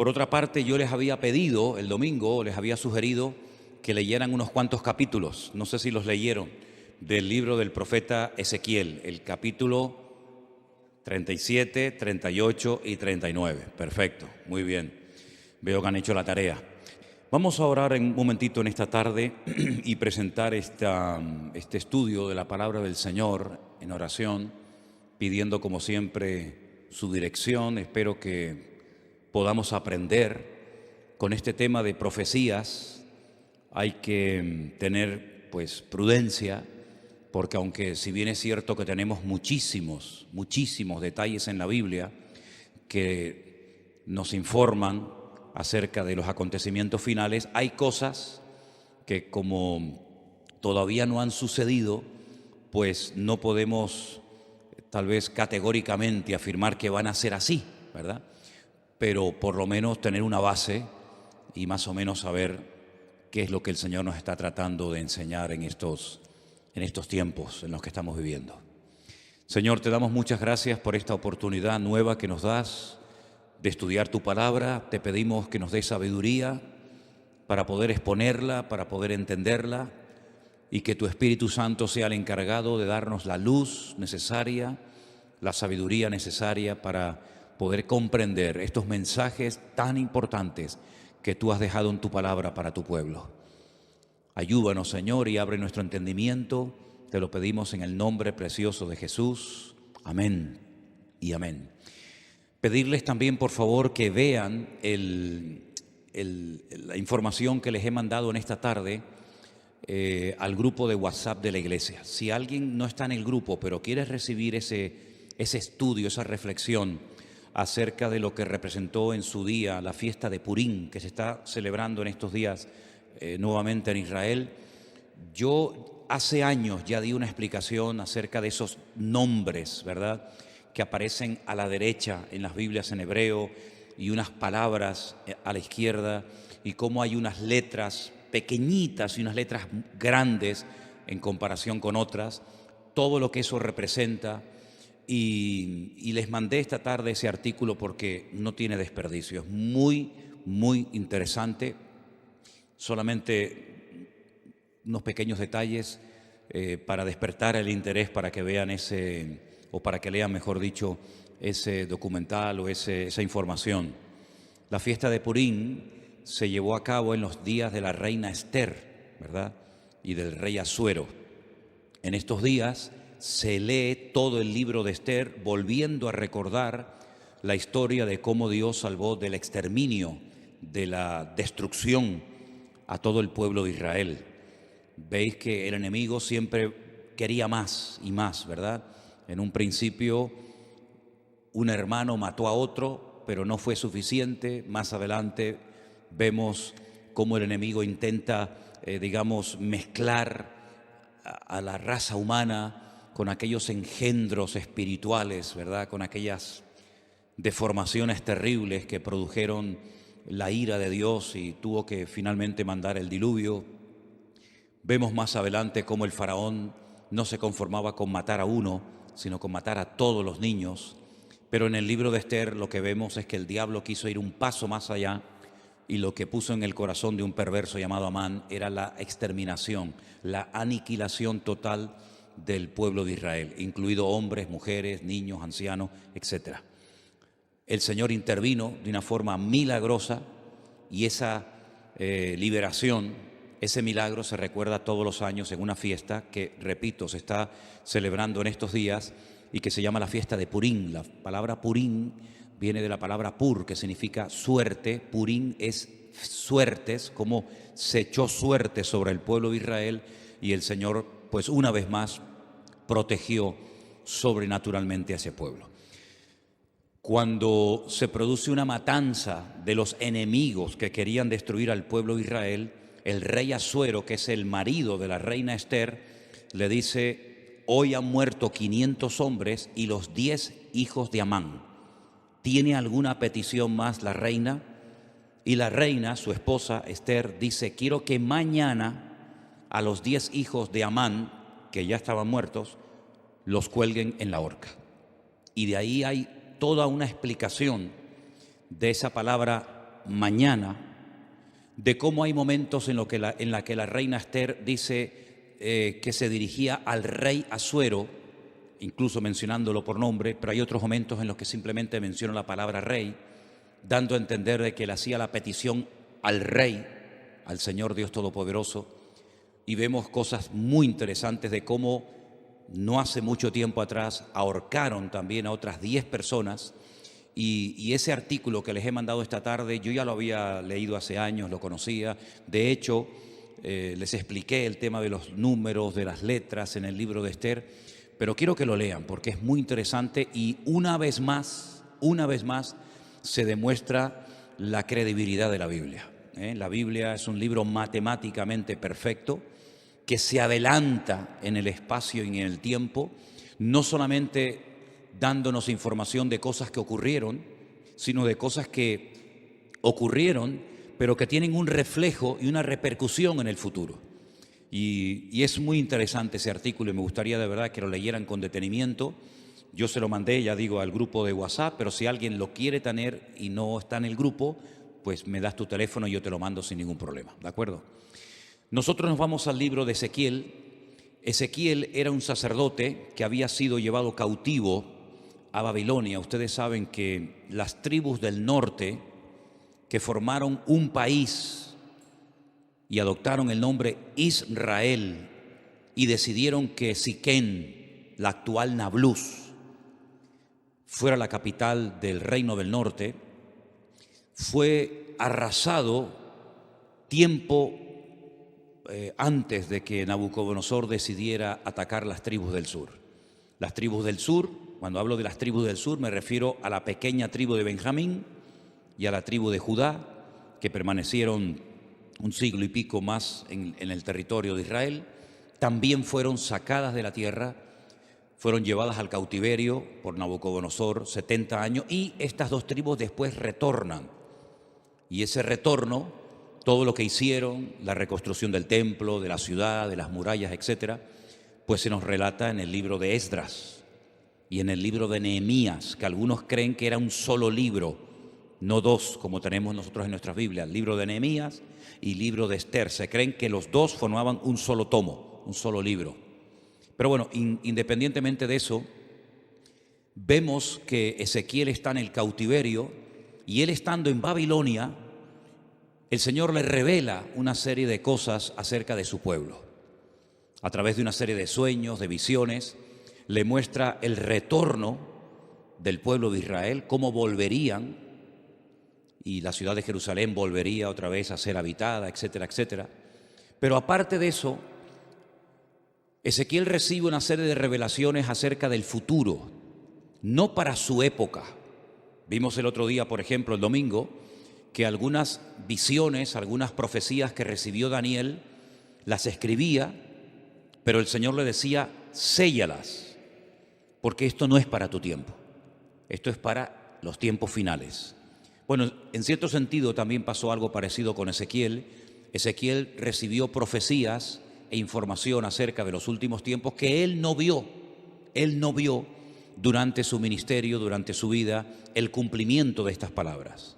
Por otra parte, yo les había pedido el domingo, les había sugerido que leyeran unos cuantos capítulos, no sé si los leyeron, del libro del profeta Ezequiel, el capítulo 37, 38 y 39. Perfecto, muy bien. Veo que han hecho la tarea. Vamos a orar un momentito en esta tarde y presentar este estudio de la palabra del Señor en oración, pidiendo como siempre su dirección. Espero que podamos aprender con este tema de profecías. Hay que tener pues prudencia, porque aunque si bien es cierto que tenemos muchísimos detalles en la Biblia que nos informan acerca de los acontecimientos finales, hay cosas que como todavía no han sucedido, pues no podemos tal vez categóricamente afirmar que van a ser así, ¿verdad? Pero por lo menos tener una base y más o menos saber qué es lo que el Señor nos está tratando de enseñar en estos tiempos en los que estamos viviendo. Señor, te damos muchas gracias por esta oportunidad nueva que nos das de estudiar tu palabra. Te pedimos que nos des sabiduría para poder exponerla, para poder entenderla, y que tu Espíritu Santo sea el encargado de darnos la luz necesaria, la sabiduría necesaria para poder comprender estos mensajes tan importantes que tú has dejado en tu palabra para tu pueblo. Ayúdanos, Señor, y abre nuestro entendimiento. Te lo pedimos en el nombre precioso de Jesús. Amén y amén. Pedirles también, por favor, que vean la información que les he mandado en esta tarde al grupo de WhatsApp de la iglesia. Si alguien no está en el grupo, pero quiere recibir ese estudio, esa reflexión acerca de lo que representó en su día la fiesta de Purim, que se está celebrando en estos días nuevamente en Israel. Yo hace años ya di una explicación acerca de esos nombres, ¿verdad?, que aparecen a la derecha en las Biblias en hebreo y unas palabras a la izquierda, y cómo hay unas letras pequeñitas y unas letras grandes en comparación con otras, todo lo que eso representa. Y les mandé esta tarde ese artículo porque no tiene desperdicio, es muy interesante. Solamente unos pequeños detalles para despertar el interés, para que vean o para que lean, mejor dicho, ese documental o esa información. La fiesta de Purim se llevó a cabo en los días de la reina Esther, ¿verdad?, y del rey Asuero. En estos días se lee todo el libro de Esther, volviendo a recordar la historia de cómo Dios salvó del exterminio, de la destrucción a todo el pueblo de Israel. Veis que el enemigo siempre quería más y más, ¿verdad? En un principio un hermano mató a otro, pero no fue suficiente. Más adelante vemos cómo el enemigo intenta, mezclar a la raza humana con aquellos engendros espirituales, ¿verdad?, con aquellas deformaciones terribles que produjeron la ira de Dios, y tuvo que finalmente mandar el diluvio. Vemos más adelante cómo el faraón no se conformaba con matar a uno, sino con matar a todos los niños. Pero en el libro de Esther lo que vemos es que el diablo quiso ir un paso más allá, y lo que puso en el corazón de un perverso llamado Amán era la exterminación, la aniquilación total del pueblo de Israel, incluido hombres, mujeres, niños, ancianos, etc. El Señor intervino de una forma milagrosa, y esa liberación, ese milagro se recuerda todos los años en una fiesta que, repito, se está celebrando en estos días y que se llama la fiesta de Purim. La palabra Purim viene de la palabra pur, que significa suerte. Purim es suertes, como se echó suerte sobre el pueblo de Israel, y el Señor, pues una vez más, protegió sobrenaturalmente a ese pueblo. Cuando se produce una matanza de los enemigos que querían destruir al pueblo de Israel, el rey Asuero, que es el marido de la reina Esther, le dice: hoy han muerto 500 hombres y los 10 hijos de Amán. ¿Tiene alguna petición más la reina? Y la reina, su esposa Esther, dice: quiero que mañana a los 10 hijos de Amán, que ya estaban muertos, los cuelguen en la horca. Y de ahí hay toda una explicación de esa palabra mañana de cómo hay momentos en la que la reina Esther dice que se dirigía al rey Asuero, incluso mencionándolo por nombre, pero hay otros momentos en los que simplemente menciona la palabra rey, dando a entender de que le hacía la petición al rey, al Señor Dios Todopoderoso. Y vemos cosas muy interesantes de cómo no hace mucho tiempo atrás ahorcaron también a otras 10 personas. Y ese artículo que les he mandado esta tarde, yo ya lo había leído hace años, lo conocía. De hecho, les expliqué el tema de los números, de las letras en el libro de Esther, pero quiero que lo lean porque es muy interesante y una vez más se demuestra la credibilidad de la Biblia. La Biblia es un libro matemáticamente perfecto que se adelanta en el espacio y en el tiempo, no solamente dándonos información de cosas que ocurrieron, sino de cosas que ocurrieron, pero que tienen un reflejo y una repercusión en el futuro. Y es muy interesante ese artículo y me gustaría de verdad que lo leyeran con detenimiento. Yo se lo mandé, ya digo, al grupo de WhatsApp, pero si alguien lo quiere tener y no está en el grupo, pues me das tu teléfono y yo te lo mando sin ningún problema, ¿de acuerdo? Nosotros nos vamos al libro de Ezequiel. Ezequiel era un sacerdote que había sido llevado cautivo a Babilonia. Ustedes saben que las tribus del norte que formaron un país y adoptaron el nombre Israel y decidieron que Siquén, la actual Nablus, fuera la capital del reino del norte, fue arrasado tiempo antes de que Nabucodonosor decidiera atacar las tribus del sur. Las tribus del sur, cuando hablo de las tribus del sur, me refiero a la pequeña tribu de Benjamín y a la tribu de Judá, que permanecieron un siglo y pico más en el territorio de Israel. También fueron sacadas de la tierra, fueron llevadas al cautiverio por Nabucodonosor 70 años y estas dos tribus después retornan. Y ese retorno, todo lo que hicieron, la reconstrucción del templo, de la ciudad, de las murallas, etcétera, pues se nos relata en el libro de Esdras y en el libro de Nehemías, que algunos creen que era un solo libro, no dos como tenemos nosotros en nuestras Biblias, el libro de Nehemías y el libro de Esther. Se creen que los dos formaban un solo tomo, un solo libro. Pero bueno, independientemente de eso, vemos que Ezequiel está en el cautiverio y él estando en Babilonia, el Señor le revela una serie de cosas acerca de su pueblo. A través de una serie de sueños, de visiones, le muestra el retorno del pueblo de Israel, cómo volverían y la ciudad de Jerusalén volvería otra vez a ser habitada, etcétera, etcétera. Pero aparte de eso, Ezequiel recibe una serie de revelaciones acerca del futuro, no para su época. Vimos el otro día, por ejemplo, el domingo, que algunas visiones, algunas profecías que recibió Daniel, las escribía, pero el Señor le decía, séllalas, porque esto no es para tu tiempo, esto es para los tiempos finales. Bueno, en cierto sentido también pasó algo parecido con Ezequiel. Ezequiel recibió profecías e información acerca de los últimos tiempos que él no vio durante su ministerio, durante su vida, el cumplimiento de estas palabras.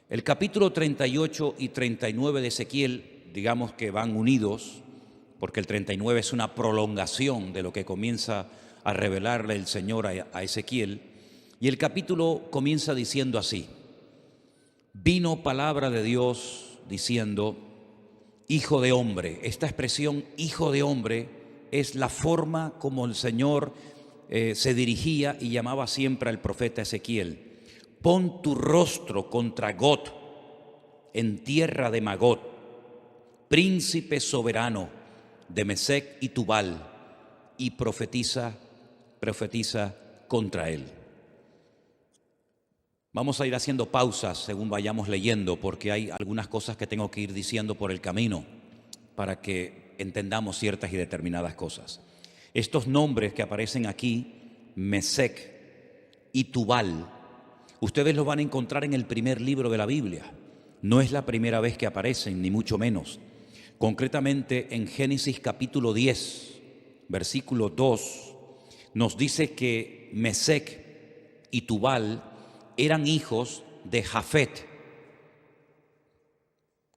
El capítulo 38 y 39 de Ezequiel, digamos que van unidos, porque el 39 es una prolongación de lo que comienza a revelarle el Señor a Ezequiel, y el capítulo comienza diciendo así: vino palabra de Dios diciendo, hijo de hombre. Esta expresión, hijo de hombre, es la forma como el Señor se dirigía y llamaba siempre al profeta Ezequiel. Pon tu rostro contra Gog, en tierra de Magog, príncipe soberano de Mesec y Tubal, y profetiza contra él. Vamos a ir haciendo pausas según vayamos leyendo, porque hay algunas cosas que tengo que ir diciendo por el camino para que entendamos ciertas y determinadas cosas. Estos nombres que aparecen aquí, Mesec y Tubal, ustedes los van a encontrar en el primer libro de la Biblia. No es la primera vez que aparecen, ni mucho menos. Concretamente en Génesis capítulo 10, versículo 2, nos dice que Mesec y Tubal eran hijos de Jafet.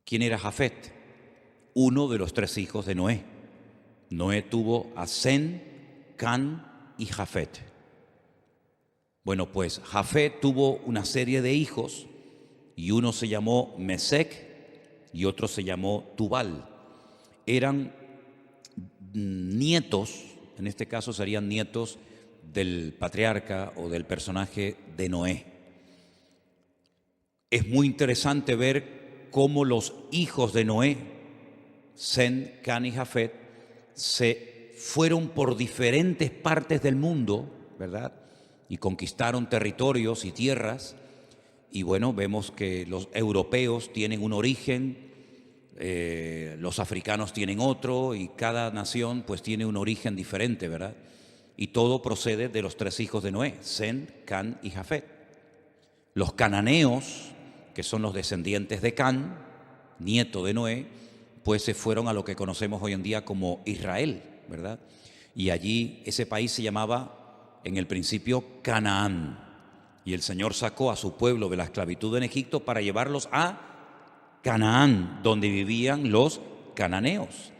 ¿Quién era Jafet? Uno de los 3 hijos de Noé. Noé tuvo a Sem, Can y Jafet. Bueno, pues Jafet tuvo una serie de hijos y uno se llamó Mesec y otro se llamó Tubal. Eran nietos, en este caso serían nietos del patriarca o del personaje de Noé. Es muy interesante ver cómo los hijos de Noé, Sem, Can y Jafet, se fueron por diferentes partes del mundo, ¿verdad? Y conquistaron territorios y tierras. Y bueno, vemos que los europeos tienen un origen, los africanos tienen otro, y cada nación pues tiene un origen diferente, ¿verdad? Y todo procede de los 3 hijos de Noé, Sem, Can y Jafet. Los cananeos, que son los descendientes de Can, nieto de Noé, pues se fueron a lo que conocemos hoy en día como Israel, ¿verdad? Y allí ese país se llamaba en el principio Canaán. Y el Señor sacó a su pueblo de la esclavitud en Egipto para llevarlos a Canaán, donde vivían los cananeos.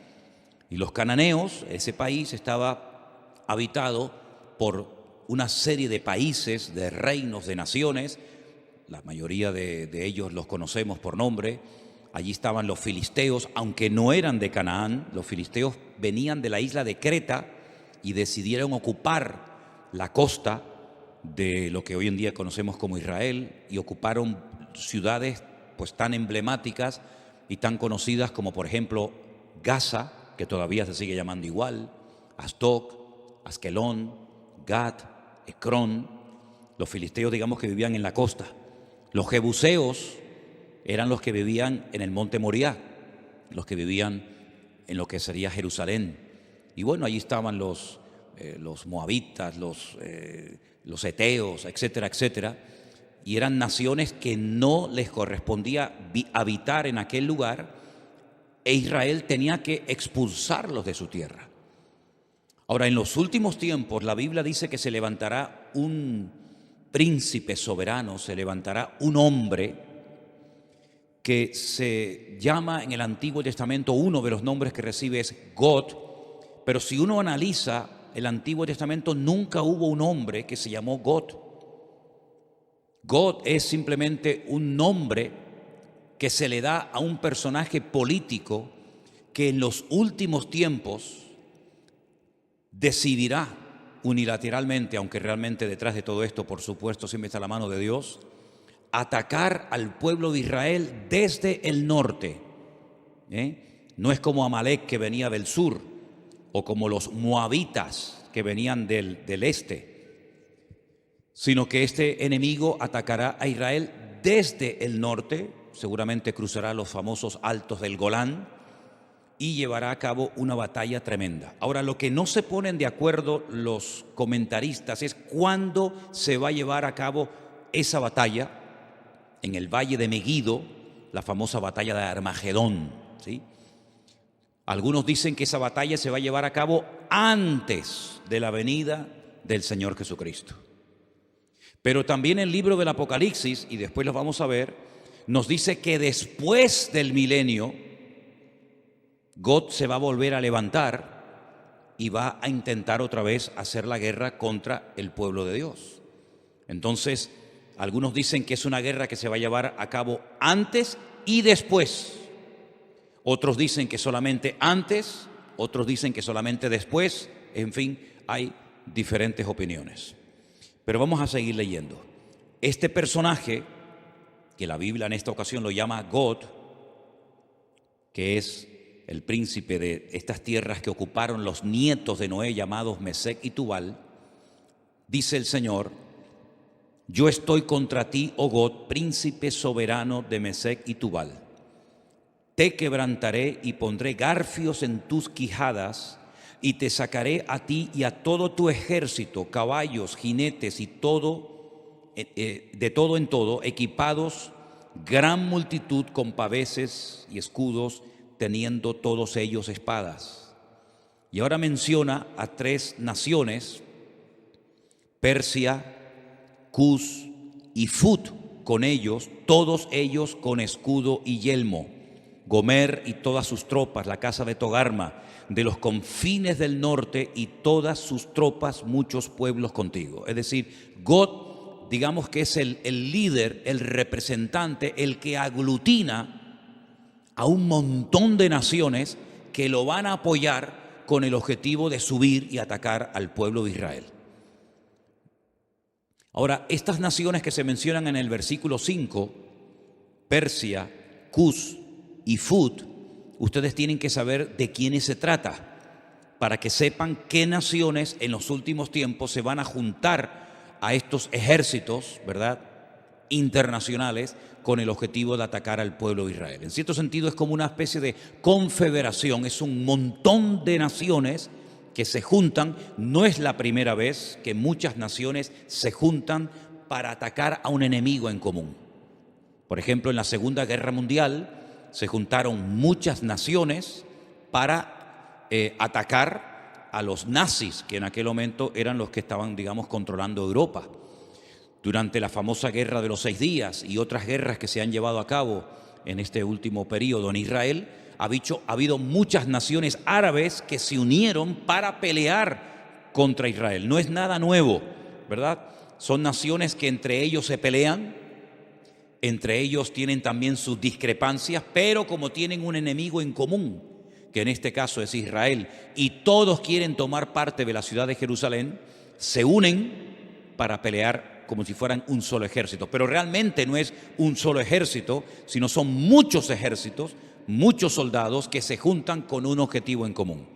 Y los cananeos, ese país estaba habitado por una serie de países, de reinos, de naciones. La mayoría de ellos los conocemos por nombre. Allí estaban los filisteos, aunque no eran de Canaán. Los filisteos venían de la isla de Creta y decidieron ocupar la costa de lo que hoy en día conocemos como Israel, y ocuparon ciudades pues tan emblemáticas y tan conocidas como por ejemplo Gaza, que todavía se sigue llamando igual, Asdod, Askelón, Gat, Ecrón. Los filisteos, digamos, que vivían en la costa. Los jebuseos eran los que vivían en el monte Moriah, los que vivían en lo que sería Jerusalén. Y bueno, allí estaban los moabitas, los eteos, etcétera, etcétera. Y eran naciones que no les correspondía habitar en aquel lugar, e Israel tenía que expulsarlos de su tierra. Ahora, en los últimos tiempos, la Biblia dice que se levantará un príncipe soberano, se levantará un hombre que se llama en el Antiguo Testamento, uno de los nombres que recibe es God, pero si uno analiza el Antiguo Testamento, nunca hubo un hombre que se llamó God. God es simplemente un nombre que se le da a un personaje político que en los últimos tiempos decidirá unilateralmente, aunque realmente detrás de todo esto, por supuesto, siempre está la mano de Dios, atacar al pueblo de Israel desde el norte. No es como Amalek, que venía del sur, o como los moabitas, que venían del este, sino que este enemigo atacará a Israel desde el norte, seguramente cruzará los famosos altos del Golán y llevará a cabo una batalla tremenda. Ahora, lo que no se ponen de acuerdo los comentaristas es cuándo se va a llevar a cabo esa batalla en el valle de Meguido, la famosa batalla de Armagedón, ¿sí? Algunos dicen que esa batalla se va a llevar a cabo antes de la venida del Señor Jesucristo. Pero también el libro del Apocalipsis, y después lo vamos a ver, nos dice que después del milenio, God se va a volver a levantar y va a intentar otra vez hacer la guerra contra el pueblo de Dios. Entonces, algunos dicen que es una guerra que se va a llevar a cabo antes y después. Otros dicen que solamente antes, otros dicen que solamente después. En fin, hay diferentes opiniones. Pero vamos a seguir leyendo. Este personaje, que la Biblia en esta ocasión lo llama God, que es el príncipe de estas tierras que ocuparon los nietos de Noé, llamados Mesec y Tubal, dice el Señor: yo estoy contra ti, oh God, príncipe soberano de Mesec y Tubal. Te quebrantaré y pondré garfios en tus quijadas, y te sacaré a ti y a todo tu ejército, caballos, jinetes y todo, de todo en todo, equipados, gran multitud con paveses y escudos, teniendo todos ellos espadas. Y ahora menciona a 3 naciones: Persia, Cus y Fut, con ellos, todos ellos con escudo y yelmo. Gomer y todas sus tropas, la casa de Togarma, de los confines del norte y todas sus tropas, muchos pueblos contigo. Es decir, Gog, digamos que es el líder, el representante, el que aglutina a un montón de naciones que lo van a apoyar con el objetivo de subir y atacar al pueblo de Israel. Ahora, estas naciones que se mencionan en el versículo 5, Persia, Cus y Fut, ustedes tienen que saber de quiénes se trata, para que sepan qué naciones en los últimos tiempos se van a juntar a estos ejércitos, ¿verdad?, internacionales, con el objetivo de atacar al pueblo de Israel. En cierto sentido es como una especie de confederación, es un montón de naciones que se juntan. No es la primera vez que muchas naciones se juntan para atacar a un enemigo en común. Por ejemplo, en la Segunda Guerra Mundial se juntaron muchas naciones para atacar a los nazis, que en aquel momento eran los que estaban, digamos, controlando Europa. Durante la famosa Guerra de los 6 días y otras guerras que se han llevado a cabo en este último periodo en Israel, ha habido muchas naciones árabes que se unieron para pelear contra Israel. No es nada nuevo, ¿verdad? Son naciones que entre ellos se pelean, entre ellos tienen también sus discrepancias, pero como tienen un enemigo en común, que en este caso es Israel, y todos quieren tomar parte de la ciudad de Jerusalén, se unen para pelear como si fueran un solo ejército. Pero realmente no es un solo ejército, sino son muchos ejércitos, muchos soldados que se juntan con un objetivo en común.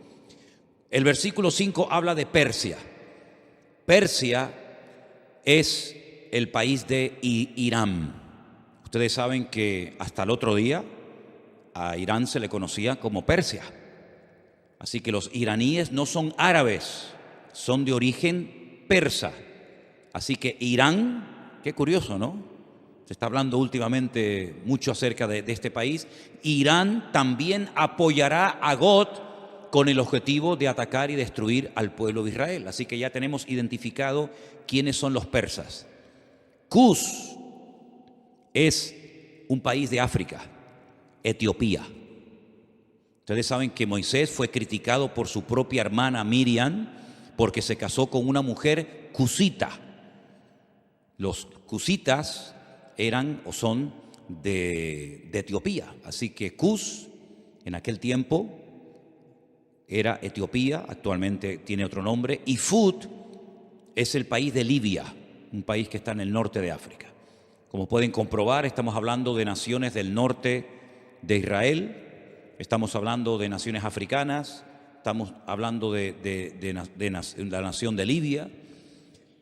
El versículo 5 habla de Persia. Persia es el país de Irán. Ustedes saben que hasta el otro día a Irán se le conocía como Persia. Así que los iraníes no son árabes, son de origen persa. Así que Irán, qué curioso, ¿no? Se está hablando últimamente mucho acerca de este país. Irán también apoyará a Gog con el objetivo de atacar y destruir al pueblo de Israel. Así que ya tenemos identificado quiénes son los persas. Cus es un país de África, Etiopía. Ustedes saben que Moisés fue criticado por su propia hermana Miriam porque se casó con una mujer cusita. Los cusitas eran o son de Etiopía. Así que Cus en aquel tiempo era Etiopía, actualmente tiene otro nombre, y Fut es el país de Libia, un país que está en el norte de África. Como pueden comprobar, estamos hablando de naciones del norte de Israel, estamos hablando de naciones africanas, estamos hablando de la nación de Libia.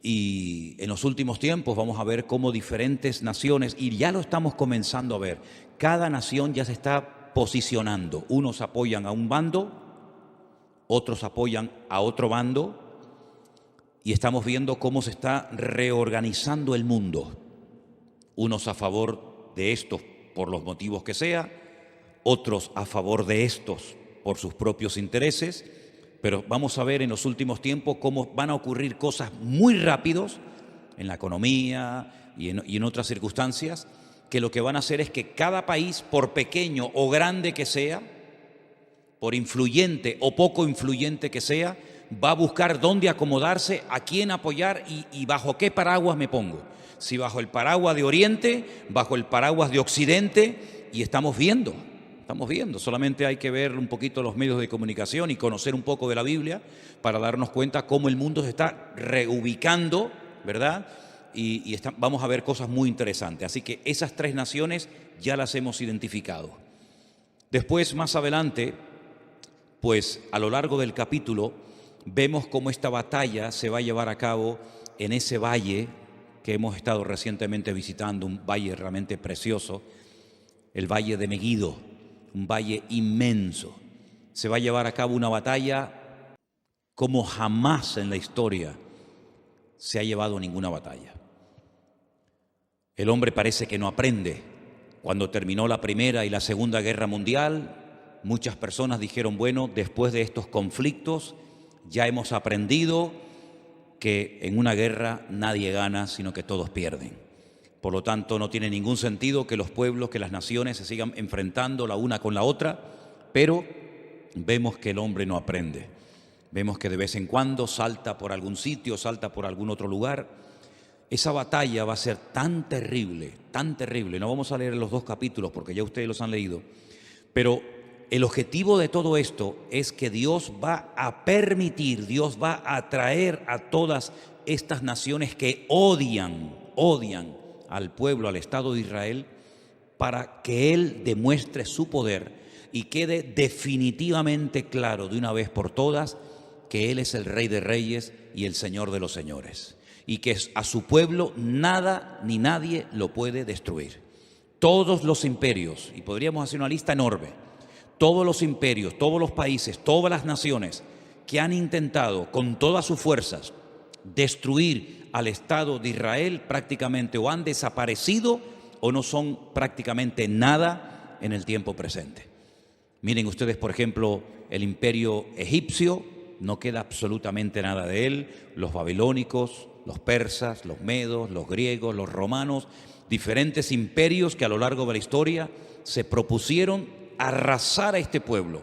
Y en los últimos tiempos vamos a ver cómo diferentes naciones, y ya lo estamos comenzando a ver, cada nación ya se está posicionando. Unos apoyan a un bando, otros apoyan a otro bando, y estamos viendo cómo se está reorganizando el mundo. Unos a favor de estos por los motivos que sea, otros a favor de estos por sus propios intereses. Pero vamos a ver en los últimos tiempos cómo van a ocurrir cosas muy rápidos en la economía y en otras circunstancias, que lo que van a hacer es que cada país, por pequeño o grande que sea, por influyente o poco influyente que sea, va a buscar dónde acomodarse, a quién apoyar y bajo qué paraguas me pongo. Si bajo el paraguas de Oriente, bajo el paraguas de Occidente, y estamos viendo, solamente hay que ver un poquito los medios de comunicación y conocer un poco de la Biblia para darnos cuenta cómo el mundo se está reubicando, ¿verdad? Vamos a ver cosas muy interesantes. Así que esas 3 naciones ya las hemos identificado. Después, más adelante, pues a lo largo del capítulo, vemos cómo esta batalla se va a llevar a cabo en ese valle que hemos estado recientemente visitando, un valle realmente precioso, el valle de Megiddo, un valle inmenso. Se va a llevar a cabo una batalla como jamás en la historia se ha llevado ninguna batalla. El hombre parece que no aprende. Cuando terminó la Primera y la Segunda Guerra Mundial, muchas personas dijeron, bueno, después de estos conflictos ya hemos aprendido que en una guerra nadie gana, sino que todos pierden. Por lo tanto, no tiene ningún sentido que los pueblos, que las naciones se sigan enfrentando la una con la otra, pero vemos que el hombre no aprende. Vemos que de vez en cuando salta por algún sitio, salta por algún otro lugar. Esa batalla va a ser tan terrible, tan terrible. No vamos a leer los 2 capítulos porque ya ustedes los han leído, pero el objetivo de todo esto es que Dios va a permitir, Dios va a atraer a todas estas naciones que odian al pueblo, al Estado de Israel, para que Él demuestre su poder y quede definitivamente claro de una vez por todas que Él es el Rey de Reyes y el Señor de los Señores, y que a su pueblo nada ni nadie lo puede destruir. Todos los imperios, y podríamos hacer una lista enorme, todos los imperios, todos los países, todas las naciones que han intentado con todas sus fuerzas destruir al Estado de Israel, prácticamente o han desaparecido o no son prácticamente nada en el tiempo presente. Miren ustedes, por ejemplo, el imperio egipcio, no queda absolutamente nada de él. Los babilónicos, los persas, los medos, los griegos, los romanos, diferentes imperios que a lo largo de la historia se propusieron arrasar a este pueblo,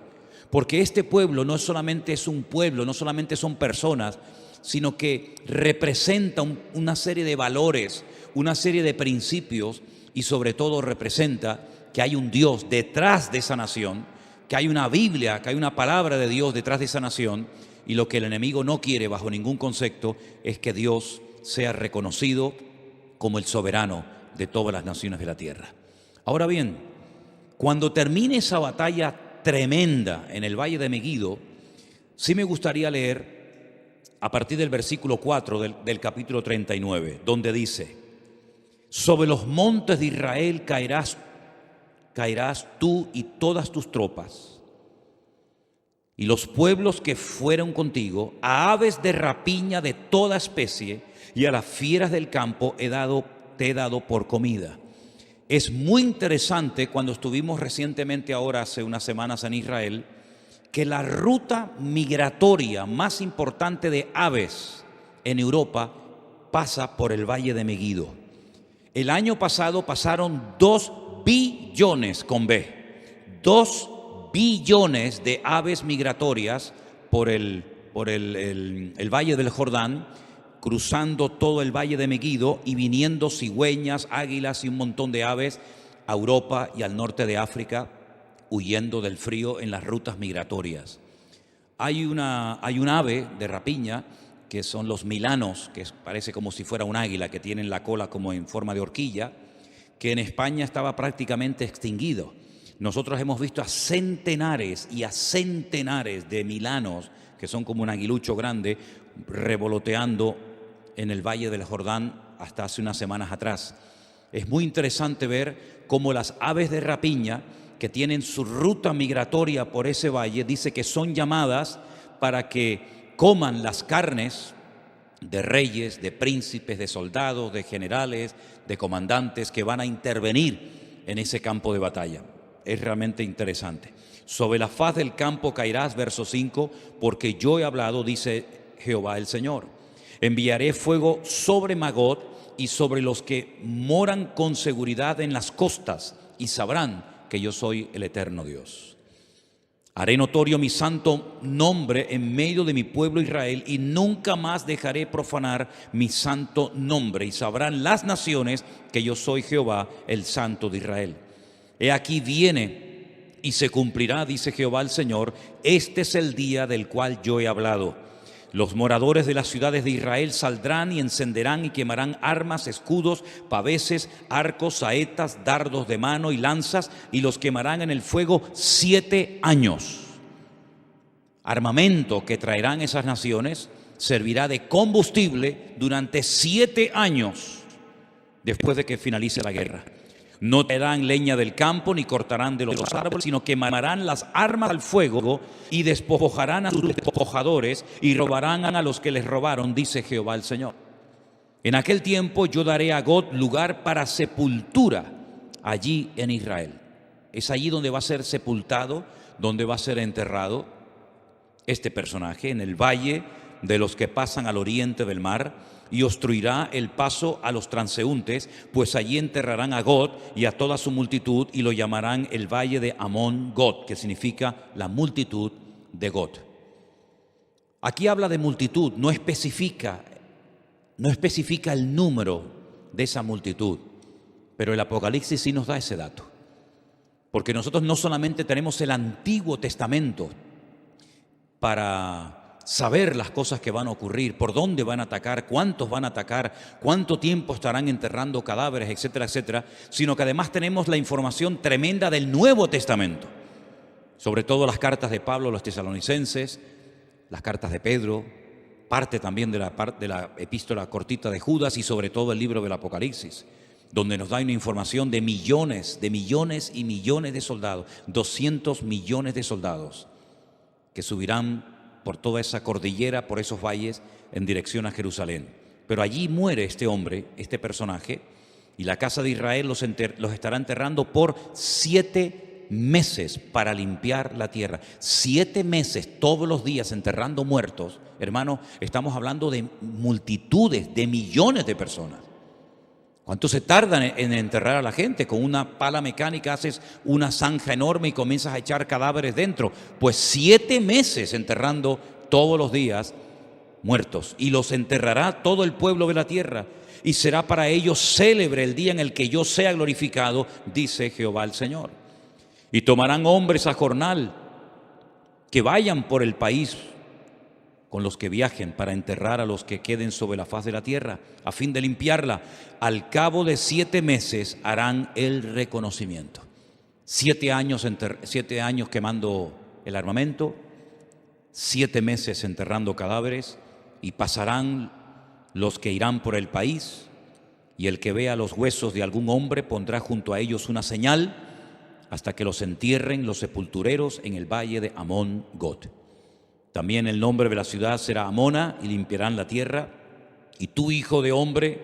porque este pueblo no solamente es un pueblo, no solamente son personas, sino que representa una serie de valores, una serie de principios, y sobre todo representa que hay un Dios detrás de esa nación, que hay una Biblia, que hay una palabra de Dios detrás de esa nación, y lo que el enemigo no quiere bajo ningún concepto es que Dios sea reconocido como el soberano de todas las naciones de la tierra. Ahora bien, cuando termine esa batalla tremenda en el Valle de Megiddo, sí me gustaría leer a partir del versículo 4 del capítulo 39, donde dice: sobre los montes de Israel caerás tú y todas tus tropas, y los pueblos que fueron contigo, a aves de rapiña de toda especie y a las fieras del campo te he dado por comida. Es muy interesante, cuando estuvimos recientemente ahora hace unas semanas en Israel, que la ruta migratoria más importante de aves en Europa pasa por el Valle de Megiddo. El año pasado pasaron 2 billones con B, 2 billones de aves migratorias por el Valle del Jordán, cruzando todo el Valle de Megiddo y viniendo cigüeñas, águilas y un montón de aves a Europa y al norte de África, huyendo del frío en las rutas migratorias. Hay un ave de rapiña que son los milanos, que parece como si fuera un águila, que tienen la cola como en forma de horquilla, que en España estaba prácticamente extinguido. Nosotros hemos visto a centenares y a centenares de milanos, que son como un aguilucho grande, revoloteando en el Valle del Jordán hasta hace unas semanas atrás. Es muy interesante ver cómo las aves de rapiña, que tienen su ruta migratoria por ese valle, dice que son llamadas para que coman las carnes de reyes, de príncipes, de soldados, de generales, de comandantes que van a intervenir en ese campo de batalla. Es realmente interesante. Sobre la faz del campo caerás, verso 5, porque yo he hablado, dice Jehová el Señor. Enviaré fuego sobre Magog y sobre los que moran con seguridad en las costas, y sabrán que yo soy el eterno Dios. Haré notorio mi santo nombre en medio de mi pueblo Israel, y nunca más dejaré profanar mi santo nombre, y sabrán las naciones que yo soy Jehová, el Santo de Israel. He aquí viene y se cumplirá, dice Jehová el Señor, este es el día del cual yo he hablado. Los moradores de las ciudades de Israel saldrán y encenderán y quemarán armas, escudos, paveses, arcos, saetas, dardos de mano y lanzas, y los quemarán en el fuego 7 años. Armamento que traerán esas naciones servirá de combustible durante 7 años después de que finalice la guerra. No traerán leña del campo ni cortarán de los árboles, sino quemarán las armas al fuego y despojarán a sus despojadores y robarán a los que les robaron, dice Jehová el Señor. En aquel tiempo yo daré a Gog lugar para sepultura allí en Israel. Es allí donde va a ser sepultado, donde va a ser enterrado este personaje, en el valle de los que pasan al oriente del mar. y obstruirá el paso a los transeúntes, pues allí enterrarán a Gog y a toda su multitud y lo llamarán el valle de Amón Gog, que significa la multitud de Gog. Aquí habla de multitud, no especifica el número de esa multitud, pero el Apocalipsis sí nos da ese dato. Porque nosotros no solamente tenemos el Antiguo Testamento para saber las cosas que van a ocurrir, por dónde van a atacar, cuántos van a atacar, cuánto tiempo estarán enterrando cadáveres, etcétera, etcétera, sino que además tenemos la información tremenda del Nuevo Testamento, sobre todo las cartas de Pablo a los tesalonicenses, las cartas de Pedro, parte también de la epístola cortita de Judas y sobre todo el libro del Apocalipsis, donde nos da una información de millones y millones de soldados, 200 millones de soldados que subirán por toda esa cordillera, por esos valles, en dirección a Jerusalén. Pero allí muere este hombre, este personaje, y la casa de Israel los estará enterrando por 7 meses para limpiar la tierra. 7 meses, todos los días enterrando muertos. Hermano, estamos hablando de multitudes, de millones de personas. ¿Cuánto se tarda en enterrar a la gente? Con una pala mecánica haces una zanja enorme y comienzas a echar cadáveres dentro. Pues 7 meses enterrando todos los días muertos. Y los enterrará todo el pueblo de la tierra. Y será para ellos célebre el día en el que yo sea glorificado, dice Jehová el Señor. Y tomarán hombres a jornal que vayan por el país con los que viajen para enterrar a los que queden sobre la faz de la tierra, a fin de limpiarla. Al cabo de 7 meses harán el reconocimiento. 7 años quemando el armamento, 7 meses enterrando cadáveres, y pasarán los que irán por el país, y el que vea los huesos de algún hombre pondrá junto a ellos una señal, hasta que los entierren los sepultureros en el valle de Amón Gog. También el nombre de la ciudad será Amona, y limpiarán la tierra. Y tú, hijo de hombre,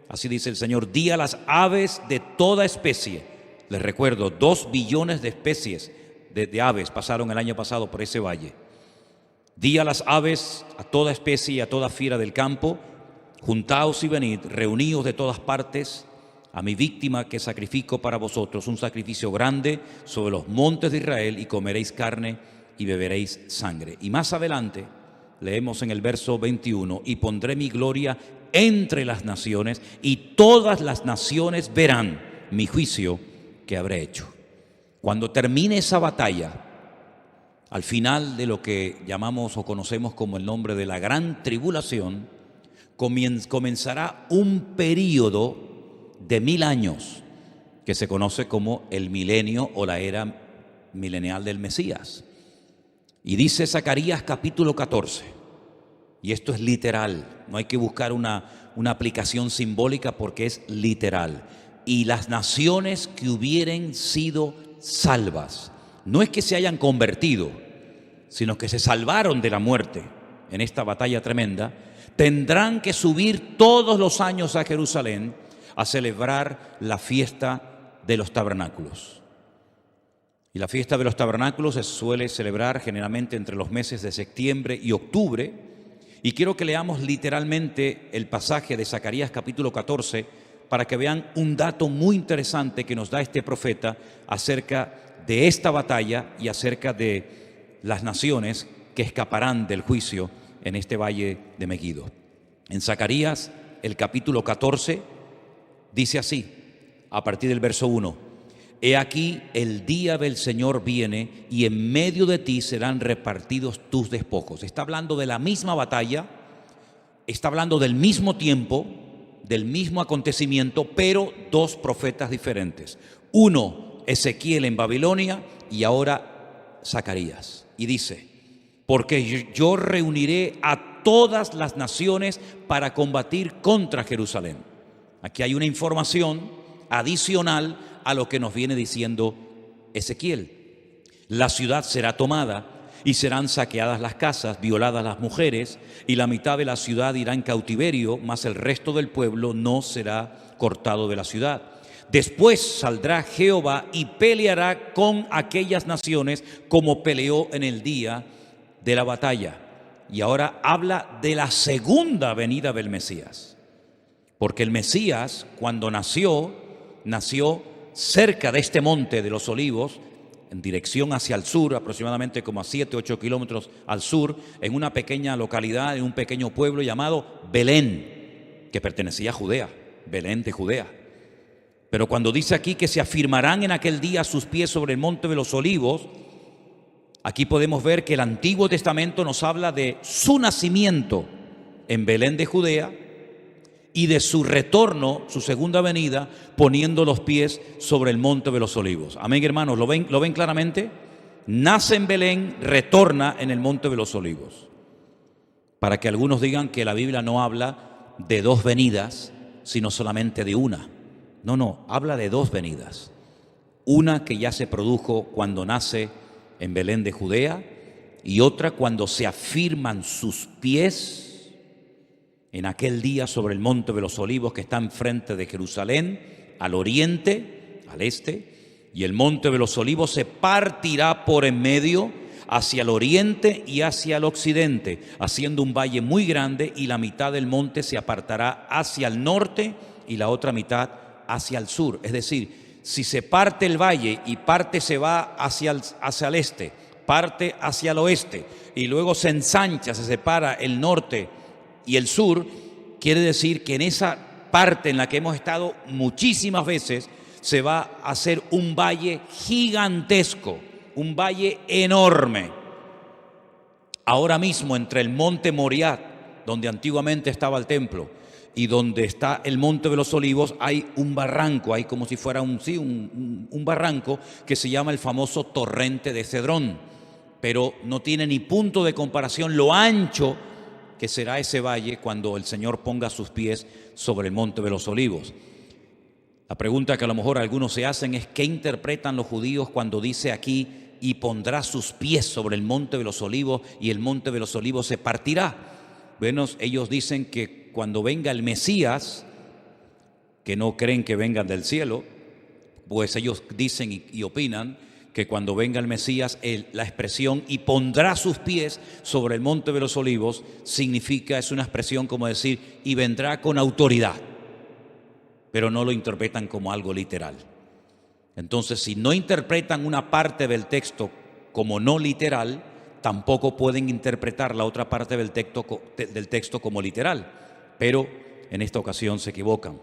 así dice el Señor, di a las aves de toda especie. Les recuerdo, 2 billones de especies de aves pasaron el año pasado por ese valle. Di a las aves, a toda especie y a toda fiera del campo, juntaos y venid, reuníos de todas partes, a mi víctima que sacrifico para vosotros, un sacrificio grande sobre los montes de Israel, y comeréis carne y beberéis sangre. Y más adelante leemos en el verso 21, y pondré mi gloria entre las naciones, y todas las naciones verán mi juicio que habré hecho. Cuando termine esa batalla, al final de lo que llamamos o conocemos como el nombre de la gran tribulación, comenzará un período de 1000 años que se conoce como el milenio o la era milenial del Mesías. Y dice Zacarías capítulo 14, y esto es literal, no hay que buscar una aplicación simbólica porque es literal. Y las naciones que hubieren sido salvas, no es que se hayan convertido, sino que se salvaron de la muerte en esta batalla tremenda, tendrán que subir todos los años a Jerusalén a celebrar la fiesta de los tabernáculos. Y la fiesta de los tabernáculos se suele celebrar generalmente entre los meses de septiembre y octubre. Y quiero que leamos literalmente el pasaje de Zacarías capítulo 14 para que vean un dato muy interesante que nos da este profeta acerca de esta batalla y acerca de las naciones que escaparán del juicio en este valle de Megiddo. En Zacarías, el capítulo 14, dice así, a partir del verso 1. He aquí, el día del Señor viene, y en medio de ti serán repartidos tus despojos. Está hablando de la misma batalla, está hablando del mismo tiempo, del mismo acontecimiento, pero 2 profetas diferentes. Uno, Ezequiel en Babilonia, y ahora Zacarías. Y dice, porque yo reuniré a todas las naciones para combatir contra Jerusalén. Aquí hay una información adicional a lo que nos viene diciendo Ezequiel. La ciudad será tomada y serán saqueadas las casas, violadas las mujeres, y la mitad de la ciudad irá en cautiverio, mas el resto del pueblo no será cortado de la ciudad. Después saldrá Jehová y peleará con aquellas naciones como peleó en el día de la batalla. y ahora habla de la segunda venida del Mesías. Porque el Mesías, cuando nació cerca de este monte de los Olivos, en dirección hacia el sur, aproximadamente como a 7, 8 kilómetros al sur, en una pequeña localidad, en un pequeño pueblo llamado Belén, que pertenecía a Judea, Belén de Judea. Pero cuando dice aquí que se afirmarán en aquel día sus pies sobre el monte de los Olivos, aquí podemos ver que el Antiguo Testamento nos habla de su nacimiento en Belén de Judea y de su retorno, su segunda venida, poniendo los pies sobre el monte de los Olivos. Amén, hermanos, ¿lo ven claramente? Nace en Belén, retorna en el monte de los Olivos. Para que algunos digan que la Biblia no habla de dos venidas, sino solamente de una. No, habla de dos venidas. Una que ya se produjo cuando nace en Belén de Judea y otra cuando se afirman sus pies en aquel día sobre el monte de los Olivos que está enfrente de Jerusalén, al oriente, al este, y el monte de los Olivos se partirá por en medio hacia el oriente y hacia el occidente, haciendo un valle muy grande, y la mitad del monte se apartará hacia el norte y la otra mitad hacia el sur. Es decir, si se parte el valle y parte se va hacia el este, parte hacia el oeste y luego se ensancha, se separa el norte y el sur, quiere decir que en esa parte en la que hemos estado muchísimas veces se va a hacer un valle gigantesco, un valle enorme. Ahora mismo entre el monte Moriah, donde antiguamente estaba el templo, y donde está el monte de los Olivos, hay un barranco, hay como si fuera un barranco que se llama el famoso torrente de Cedrón, pero no tiene ni punto de comparación lo ancho que será ese valle cuando el Señor ponga sus pies sobre el monte de los Olivos. La pregunta que a lo mejor algunos se hacen es: ¿qué interpretan los judíos cuando dice aquí y pondrá sus pies sobre el monte de los Olivos y el monte de los Olivos se partirá? Bueno, ellos dicen que cuando venga el Mesías, que no creen que vengan del cielo, pues ellos dicen y opinan que cuando venga el Mesías, la expresión "y pondrá sus pies sobre el monte de los Olivos" es una expresión como decir "y vendrá con autoridad", pero no lo interpretan como algo literal. Entonces, si no interpretan una parte del texto como no literal, tampoco pueden interpretar la otra parte del texto como literal, pero en esta ocasión se equivocan.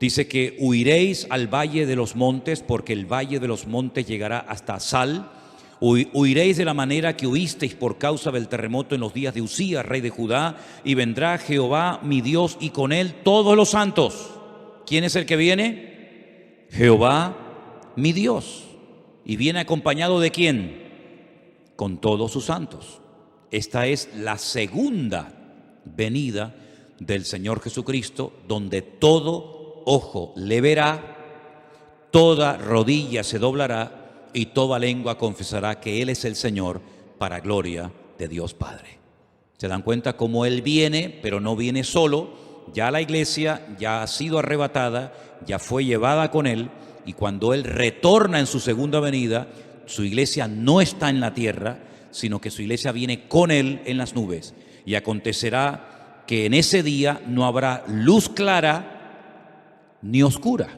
Dice que huiréis al valle de los montes, porque el valle de los montes llegará hasta Sal. Huiréis de la manera que huisteis por causa del terremoto en los días de Usías, rey de Judá, y vendrá Jehová mi Dios y con él todos los santos. ¿Quién es el que viene? Jehová mi Dios. ¿Y viene acompañado de quién? Con todos sus santos. Esta es la segunda venida del Señor Jesucristo, donde todo ojo le verá, toda rodilla se doblará y toda lengua confesará que Él es el Señor, para gloria de Dios Padre. ¿Se dan cuenta cómo Él viene, pero no viene solo? Ya la iglesia ya ha sido arrebatada, ya fue llevada con Él, y cuando Él retorna en su segunda venida, su iglesia no está en la tierra, sino que su iglesia viene con Él en las nubes. Y acontecerá que en ese día no habrá luz clara ni oscura.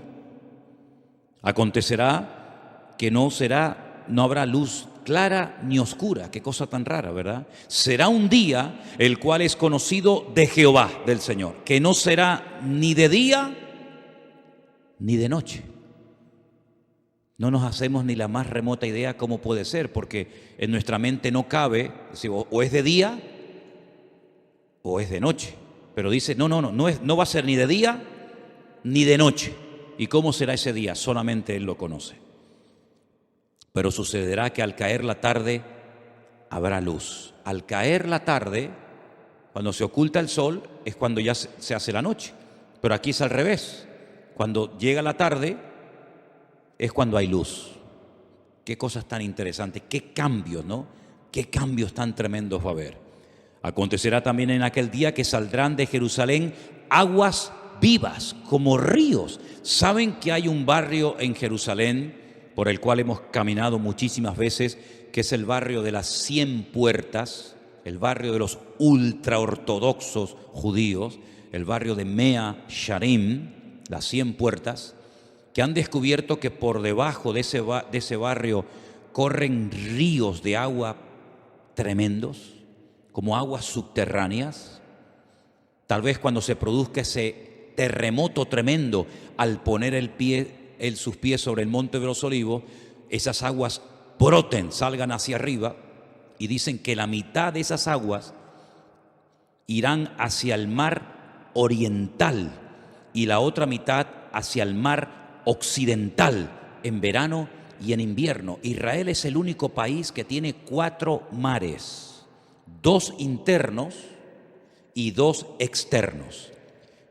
Acontecerá que no habrá luz clara ni oscura. Qué cosa tan rara, ¿verdad? Será un día el cual es conocido de Jehová, del Señor, que no será ni de día ni de noche. No nos hacemos ni la más remota idea cómo puede ser, porque en nuestra mente no cabe, o es de día o es de noche. Pero dice, no va a ser ni de día ni de noche. ¿Y cómo será ese día? Solamente Él lo conoce. Pero sucederá que al caer la tarde habrá luz. Al caer la tarde, cuando se oculta el sol, es cuando ya se hace la noche. Pero aquí es al revés. Cuando llega la tarde es cuando hay luz. Qué cosas tan interesantes, qué cambios, ¿no? Qué cambios tan tremendos va a haber. Acontecerá también en aquel día que saldrán de Jerusalén aguas vivas como ríos. ¿Saben que hay un barrio en Jerusalén por el cual hemos caminado muchísimas veces, que es el barrio de las 100 puertas el barrio de los ultraortodoxos judíos, el barrio de Mea Sharim, las 100 puertas, que han descubierto que por debajo de ese barrio corren ríos de agua tremendos, como aguas subterráneas. Tal vez cuando se produzca ese terremoto tremendo al poner sus pies sobre el Monte de los Olivos, esas aguas broten, salgan hacia arriba, y dicen que la mitad de esas aguas irán hacia el mar oriental y la otra mitad hacia el mar occidental en verano y en invierno. Israel es el único país que tiene 4 mares, 2 internos y 2 externos.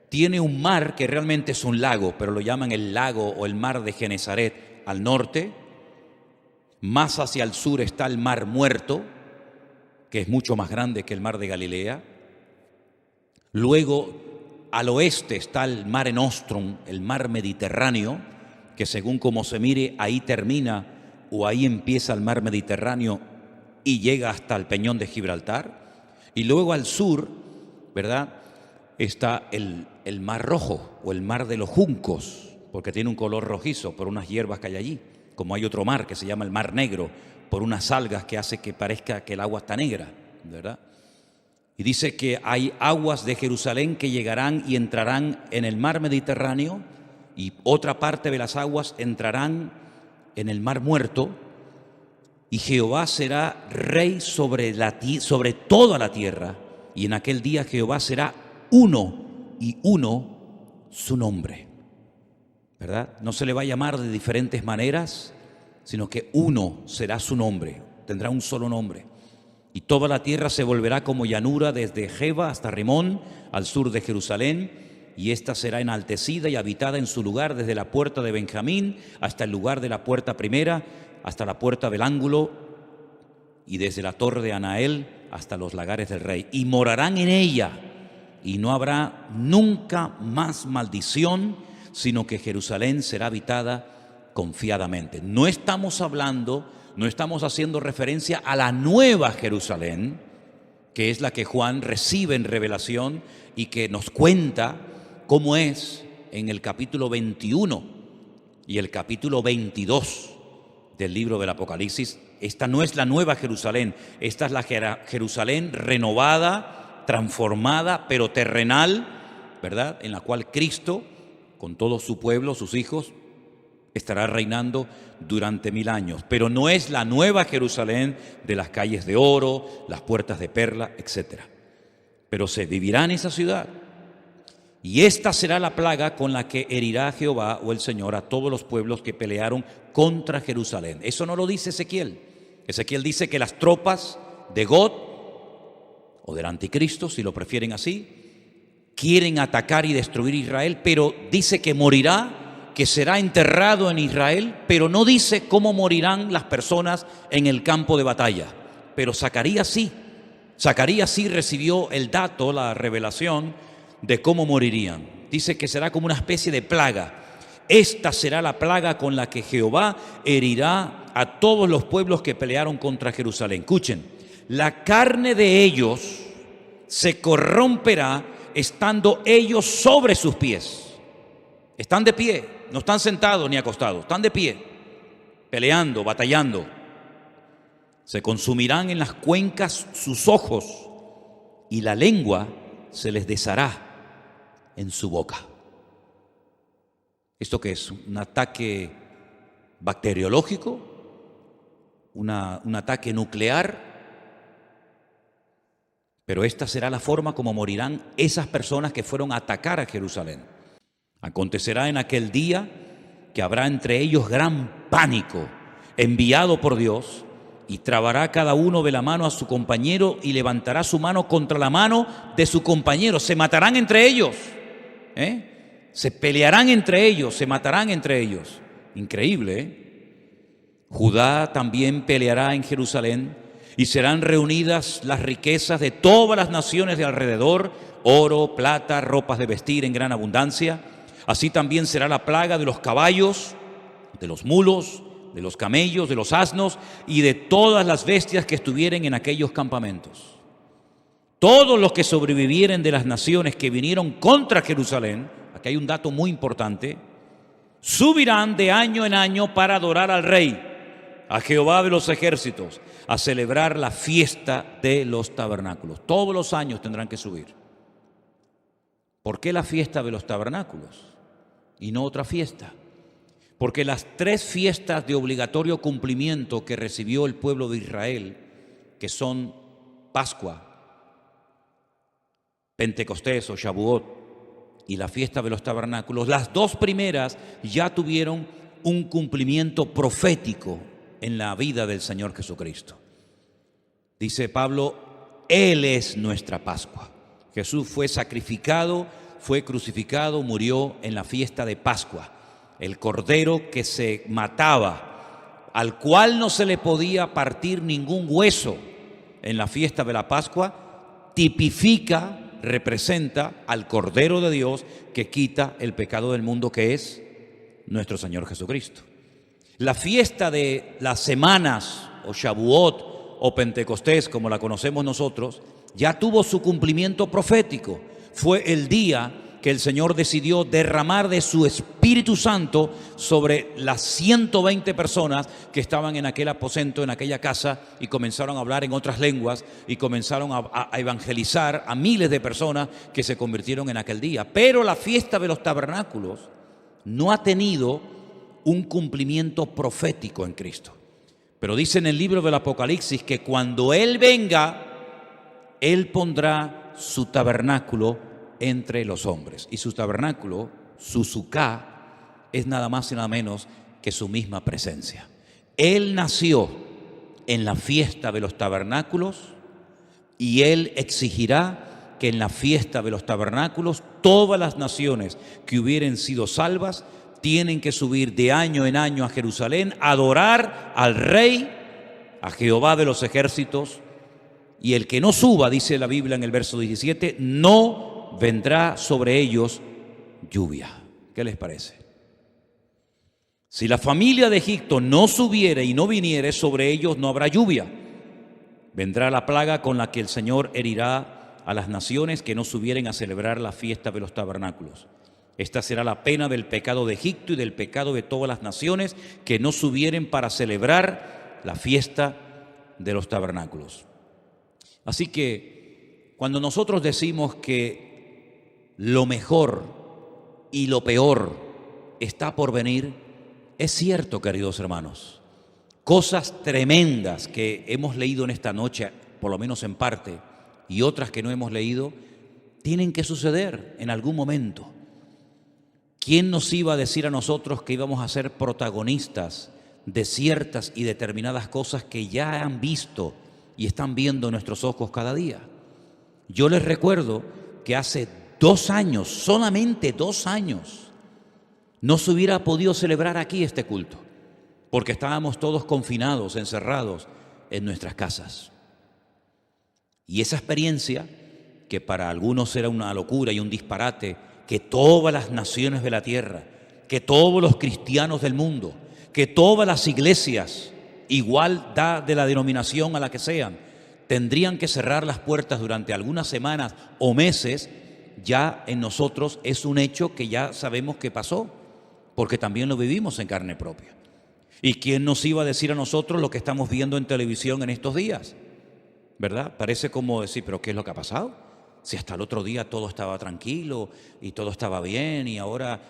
Tiene un mar que realmente es un lago, pero lo llaman el lago o el mar de Genesaret al norte. Más hacia el sur está el mar Muerto, que es mucho más grande que el mar de Galilea. Luego, al oeste está el Mare Nostrum, el mar Mediterráneo, que según como se mire, ahí termina o ahí empieza el mar Mediterráneo y llega hasta el Peñón de Gibraltar. Y luego al sur, ¿verdad?, está el Mar Rojo o el Mar de los Juncos, porque tiene un color rojizo por unas hierbas que hay allí. Como hay otro mar que se llama el Mar Negro, por unas algas que hace que parezca que el agua está negra, ¿verdad? Y dice que hay aguas de Jerusalén que llegarán y entrarán en el mar Mediterráneo, y otra parte de las aguas entrarán en el Mar Muerto, y Jehová será rey sobre toda la tierra, y en aquel día Jehová será uno, y uno su nombre. ¿Verdad? No se le va a llamar de diferentes maneras, sino que uno será su nombre, tendrá un solo nombre. Y toda la tierra se volverá como llanura desde Jeba hasta Rimón, al sur de Jerusalén, y ésta será enaltecida y habitada en su lugar desde la puerta de Benjamín hasta el lugar de la puerta primera, hasta la puerta del ángulo, y desde la torre de Anael hasta los lagares del rey. Y morarán en ella, y no habrá nunca más maldición, sino que Jerusalén será habitada confiadamente. No estamos haciendo referencia a la nueva Jerusalén, que es la que Juan recibe en revelación y que nos cuenta cómo es en el capítulo 21 y el capítulo 22 del libro del Apocalipsis. Esta no es la nueva Jerusalén, esta es la Jerusalén renovada, transformada, pero terrenal, ¿verdad?, en la cual Cristo, con todo su pueblo, sus hijos, estará reinando durante 1000 años. Pero no es la nueva Jerusalén de las calles de oro, las puertas de perla, etc. Pero se vivirá en esa ciudad. Y esta será la plaga con la que herirá Jehová o el Señor a todos los pueblos que pelearon contra Jerusalén. Eso no lo dice Ezequiel. Ezequiel dice que las tropas de Gog, o del anticristo, si lo prefieren así, quieren atacar y destruir Israel, pero dice que morirá, que será enterrado en Israel, pero no dice cómo morirán las personas en el campo de batalla. Pero Zacarías sí recibió el dato, la revelación de cómo morirían. Dice que será como una especie de plaga. Esta será la plaga con la que Jehová herirá a todos los pueblos que pelearon contra Jerusalén. Escuchen, la carne de ellos se corromperá estando ellos sobre sus pies. Están de pie, no están sentados ni acostados, están de pie, peleando, batallando. Se consumirán en las cuencas sus ojos, y la lengua se les deshará en su boca. ¿Esto qué es? ¿Un ataque bacteriológico? ¿Un ataque nuclear? Pero esta será la forma como morirán esas personas que fueron a atacar a Jerusalén. Acontecerá en aquel día que habrá entre ellos gran pánico, enviado por Dios, y trabará cada uno de la mano a su compañero y levantará su mano contra la mano de su compañero. Se matarán entre ellos, se pelearán entre ellos, se matarán entre ellos. Increíble, ¿eh? Judá también peleará en Jerusalén, y serán reunidas las riquezas de todas las naciones de alrededor, oro, plata, ropas de vestir en gran abundancia. Así también será la plaga de los caballos, de los mulos, de los camellos, de los asnos y de todas las bestias que estuvieren en aquellos campamentos. todos los que sobrevivieren de las naciones que vinieron contra Jerusalén, aquí hay un dato muy importante, subirán de año en año para adorar al Rey, a Jehová de los ejércitos, a celebrar la fiesta de los tabernáculos. Todos los años tendrán que subir. ¿Por qué la fiesta de los tabernáculos y no otra fiesta? Porque las 3 fiestas de obligatorio cumplimiento que recibió el pueblo de Israel, que son Pascua, Pentecostés o Shavuot y la fiesta de los tabernáculos, las 2 primeras ya tuvieron un cumplimiento profético en la vida del Señor Jesucristo. Dice Pablo, Él es nuestra Pascua. Jesús fue sacrificado, fue crucificado, murió en la fiesta de Pascua. El cordero que se mataba, al cual no se le podía partir ningún hueso en la fiesta de la Pascua, tipifica, representa al Cordero de Dios que quita el pecado del mundo, que es nuestro Señor Jesucristo. La fiesta de las semanas, o Shavuot, o Pentecostés, como la conocemos nosotros, ya tuvo su cumplimiento profético. Fue el día que el Señor decidió derramar de su Espíritu Santo sobre las 120 personas que estaban en aquel aposento, en aquella casa, y comenzaron a hablar en otras lenguas y comenzaron a evangelizar a miles de personas que se convirtieron en aquel día. Pero la fiesta de los tabernáculos no ha tenido un cumplimiento profético en Cristo. Pero dice en el libro del Apocalipsis que cuando Él venga, Él pondrá su tabernáculo entre los hombres. Y su tabernáculo, su suká, es nada más y nada menos que su misma presencia. Él nació en la fiesta de los tabernáculos y Él exigirá que en la fiesta de los tabernáculos todas las naciones que hubieren sido salvas tienen que subir de año en año a Jerusalén a adorar al Rey, a Jehová de los ejércitos, y el que no suba, dice la Biblia en el verso 17, no vendrá sobre ellos lluvia. ¿Qué les parece? Si la familia de Egipto no subiere y no viniere, sobre ellos no habrá lluvia. Vendrá la plaga con la que el Señor herirá a las naciones que no subieren a celebrar la fiesta de los tabernáculos. Esta será la pena del pecado de Egipto y del pecado de todas las naciones que no subieren para celebrar la fiesta de los tabernáculos. Así que cuando nosotros decimos que lo mejor y lo peor está por venir, es cierto, queridos hermanos. Cosas tremendas que hemos leído en esta noche, por lo menos en parte, y otras que no hemos leído, tienen que suceder en algún momento. ¿Quién nos iba a decir a nosotros que íbamos a ser protagonistas de ciertas y determinadas cosas que ya han visto y están viendo nuestros ojos cada día? Yo les recuerdo que hace 2 años, solamente 2 años, no se hubiera podido celebrar aquí este culto, porque estábamos todos confinados, encerrados en nuestras casas. Y esa experiencia, que para algunos era una locura y un disparate, que todas las naciones de la tierra, que todos los cristianos del mundo, que todas las iglesias, igual da de la denominación a la que sean, tendrían que cerrar las puertas durante algunas semanas o meses, ya en nosotros es un hecho que ya sabemos que pasó, porque también lo vivimos en carne propia. ¿Y quién nos iba a decir a nosotros lo que estamos viendo en televisión en estos días? ¿Verdad? Parece como decir, ¿pero qué es lo que ha pasado? Si hasta el otro día todo estaba tranquilo y todo estaba bien y ahora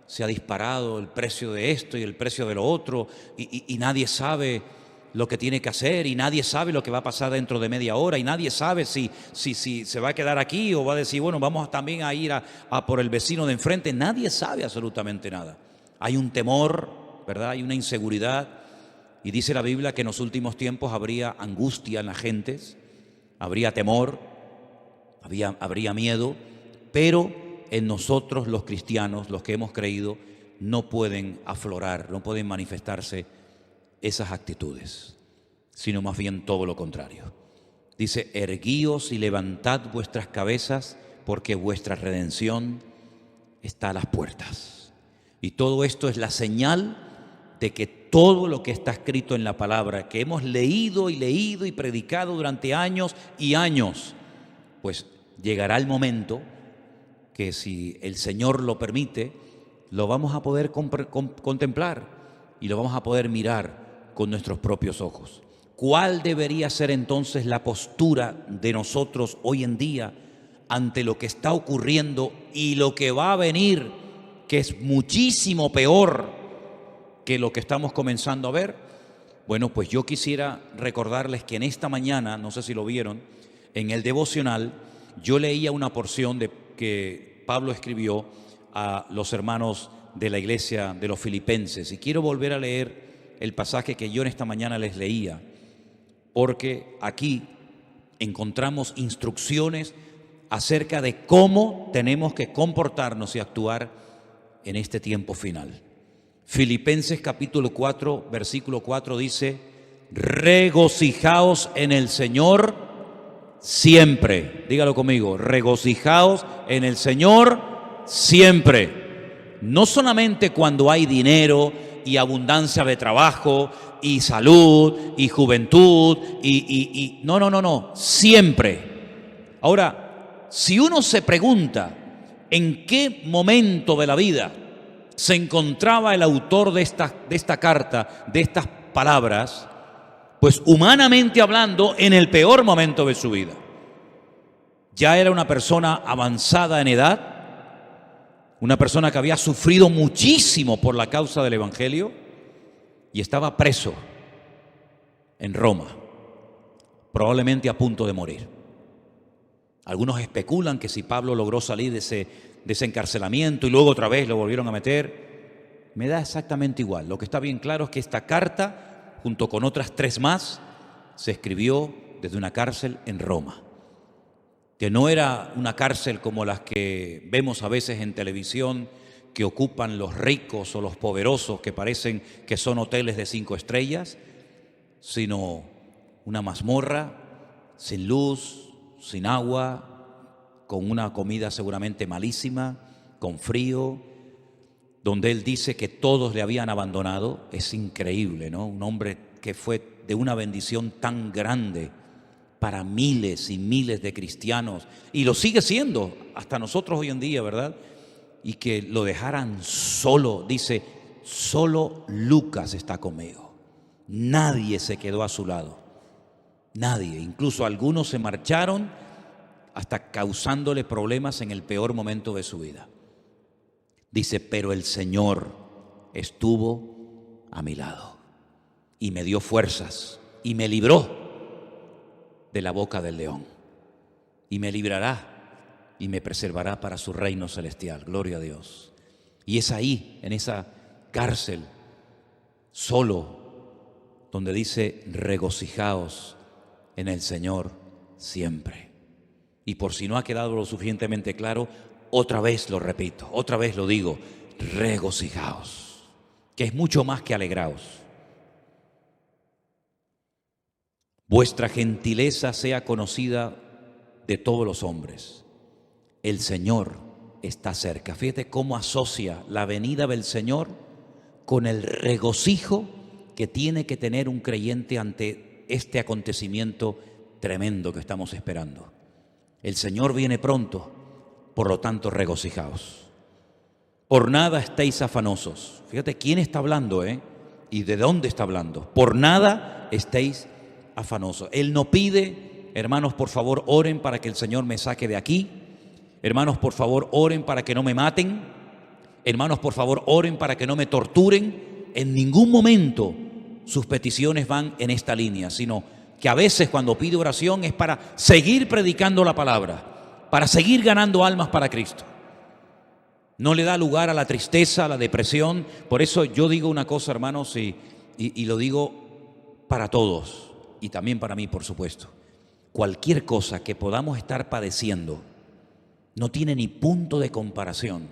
se ha disparado el precio de esto y el precio de lo otro y nadie sabe lo que tiene que hacer y nadie sabe lo que va a pasar dentro de media hora y nadie sabe si se va a quedar aquí o va a decir, bueno, vamos también a ir a por el vecino de enfrente. Nadie sabe absolutamente nada. Hay un temor, ¿verdad? Hay una inseguridad y dice la Biblia que en los últimos tiempos habría angustia en las gentes, habría temor, habría miedo, pero en nosotros los cristianos, los que hemos creído, no pueden aflorar, no pueden manifestarse esas actitudes, sino más bien todo lo contrario. Dice, erguíos y levantad vuestras cabezas, porque vuestra redención está a las puertas. Y todo esto es la señal de que todo lo que está escrito en la palabra, que hemos leído y predicado durante años y años, pues llegará el momento que, si el Señor lo permite, lo vamos a poder contemplar y lo vamos a poder mirar con nuestros propios ojos. ¿Cuál debería ser entonces la postura de nosotros hoy en día ante lo que está ocurriendo y lo que va a venir, que es muchísimo peor que lo que estamos comenzando a ver? Bueno, pues yo quisiera recordarles que en esta mañana, no sé si lo vieron, en el devocional yo leía una porción que Pablo escribió a los hermanos de la iglesia de los Filipenses, y quiero volver a leer el pasaje que yo en esta mañana les leía, porque aquí encontramos instrucciones acerca de cómo tenemos que comportarnos y actuar en este tiempo final. Filipenses capítulo 4, versículo 4 dice: regocijaos en el Señor siempre. Dígalo conmigo: regocijaos en el Señor siempre. No solamente cuando hay dinero y abundancia de trabajo y salud y juventud no, siempre. Ahora, si uno se pregunta en qué momento de la vida se encontraba el autor de esta carta, de estas palabras, pues humanamente hablando, en el peor momento de su vida. Ya era una persona avanzada en edad, una persona que había sufrido muchísimo por la causa del Evangelio y estaba preso en Roma, probablemente a punto de morir. Algunos especulan que si Pablo logró salir de ese encarcelamiento y luego otra vez lo volvieron a meter, me da exactamente igual. Lo que está bien claro es que esta carta, junto con otras 3 más, se escribió desde una cárcel en Roma, que no era una cárcel como las que vemos a veces en televisión, que ocupan los ricos o los poderosos, que parecen que son hoteles de 5 estrellas, sino una mazmorra sin luz, sin agua, con una comida seguramente malísima, con frío, donde él dice que todos le habían abandonado. Es increíble, ¿no? Un hombre que fue de una bendición tan grande para miles y miles de cristianos, y lo sigue siendo hasta nosotros hoy en día, ¿verdad? Y que lo dejaran solo. Dice: solo Lucas está conmigo. Nadie se quedó a su lado, nadie. Incluso algunos se marcharon, hasta causándole problemas en el peor momento de su vida. Dice: pero el Señor estuvo a mi lado y me dio fuerzas y me libró de la boca del león, y me librará y me preservará para su reino celestial. Gloria a Dios. Y es ahí, en esa cárcel, solo, donde dice: regocijaos en el Señor siempre. Y por si no ha quedado lo suficientemente claro, otra vez lo repito, otra vez lo digo: regocijaos, que es mucho más que alegraos. Vuestra gentileza sea conocida de todos los hombres. El Señor está cerca. Fíjate cómo asocia la venida del Señor con el regocijo que tiene que tener un creyente ante este acontecimiento tremendo que estamos esperando. El Señor viene pronto, por lo tanto regocijaos. Por nada estéis afanosos. Fíjate quién está hablando, y de dónde está hablando. Por nada estéis afanosos. Él no pide: hermanos, por favor, oren para que el Señor me saque de aquí. Hermanos, por favor, oren para que no me maten. Hermanos, por favor, oren para que no me torturen. En ningún momento sus peticiones van en esta línea, sino que a veces cuando pide oración es para seguir predicando la palabra, para seguir ganando almas para Cristo. No le da lugar a la tristeza, a la depresión. Por eso yo digo una cosa, hermanos, y lo digo para todos, y también para mí, por supuesto: cualquier cosa que podamos estar padeciendo no tiene ni punto de comparación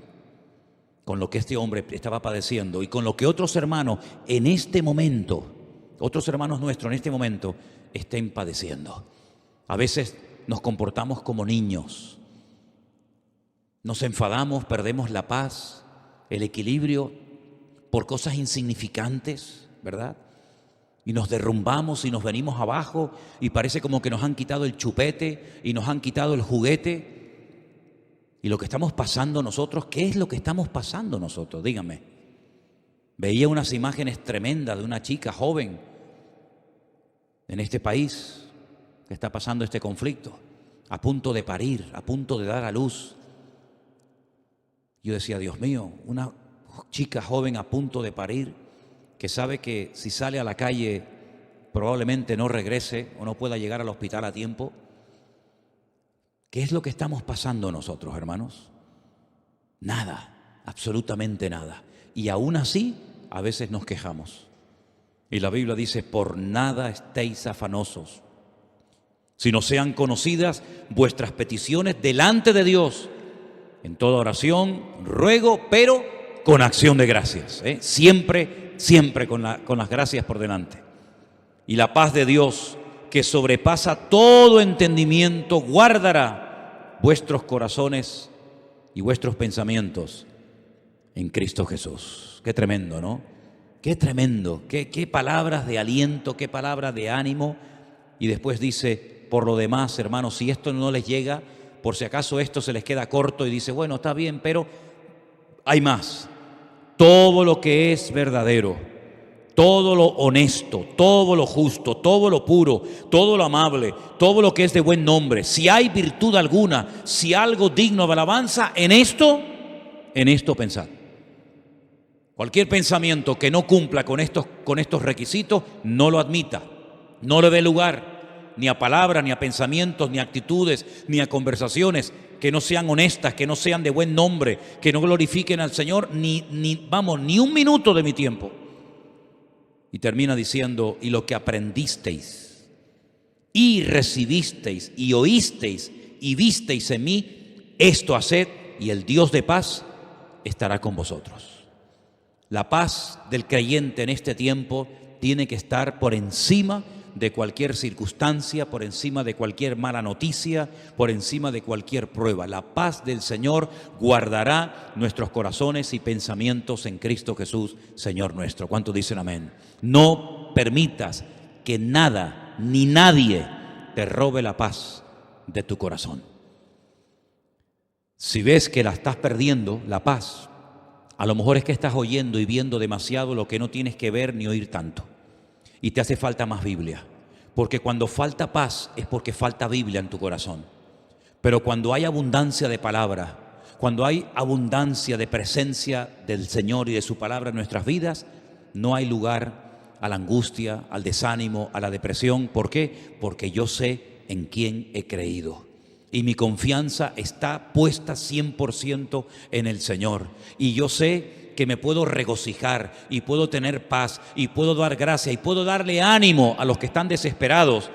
con lo que este hombre estaba padeciendo y con lo que otros hermanos en este momento, otros hermanos nuestros en este momento, estén padeciendo. A veces nos comportamos como niños, nos enfadamos, perdemos la paz, el equilibrio por cosas insignificantes, ¿verdad? y nos derrumbamos y nos venimos abajo y parece como que nos han quitado el chupete y nos han quitado el juguete. Y lo que estamos pasando nosotros, ¿qué es lo que estamos pasando nosotros? Díganme. Veía unas imágenes tremendas de una chica joven en este país que está pasando este conflicto, a punto de parir, a punto de dar a luz. Yo decía, Dios mío, una chica joven a punto de parir, que sabe que si sale a la calle probablemente no regrese o no pueda llegar al hospital a tiempo. ¿Qué es lo que estamos pasando nosotros, hermanos? Nada, absolutamente nada. Y aún así, a veces nos quejamos. Y la Biblia dice, por nada estéis afanosos, sino sean conocidas vuestras peticiones delante de Dios, en toda oración, ruego, pero con acción de gracias, siempre con las gracias por delante. Y la paz de Dios, que sobrepasa todo entendimiento, guardará vuestros corazones y vuestros pensamientos en Cristo Jesús. Qué tremendo, ¿no? Qué tremendo, qué palabras de aliento, qué palabras de ánimo. Y después dice, por lo demás, hermanos, si esto no les llega, por si acaso esto se les queda corto, y dice, bueno, está bien, pero hay más. Todo lo que es verdadero, todo lo honesto, todo lo justo, todo lo puro, todo lo amable, todo lo que es de buen nombre, si hay virtud alguna, si algo digno de alabanza, en esto pensad. Cualquier pensamiento que no cumpla con estos requisitos, no lo admita, no le dé lugar ni a palabras, ni a pensamientos, ni a actitudes, ni a conversaciones que no sean honestas, que no sean de buen nombre, que no glorifiquen al Señor, ni un minuto de mi tiempo. Y termina diciendo, y lo que aprendisteis, y recibisteis, y oísteis, y visteis en mí, esto haced, y el Dios de paz estará con vosotros. La paz del creyente en este tiempo tiene que estar por encima de cualquier circunstancia, por encima de cualquier mala noticia, por encima de cualquier prueba. La paz del Señor guardará nuestros corazones y pensamientos en Cristo Jesús, Señor nuestro. ¿Cuántos dicen amén? No permitas que nada ni nadie te robe la paz de tu corazón. Si ves que la estás perdiendo, la paz, a lo mejor es que estás oyendo y viendo demasiado lo que no tienes que ver ni oír tanto. Y te hace falta más Biblia, porque cuando falta paz es porque falta Biblia en tu corazón. Pero cuando hay abundancia de palabra, cuando hay abundancia de presencia del Señor y de su palabra en nuestras vidas, no hay lugar a la angustia, al desánimo, a la depresión. ¿Por qué? Porque yo sé en quién he creído. Y mi confianza está puesta 100% en el Señor. Y yo sé que me puedo regocijar y puedo tener paz y puedo dar gracia y puedo darle ánimo a los que están desesperados,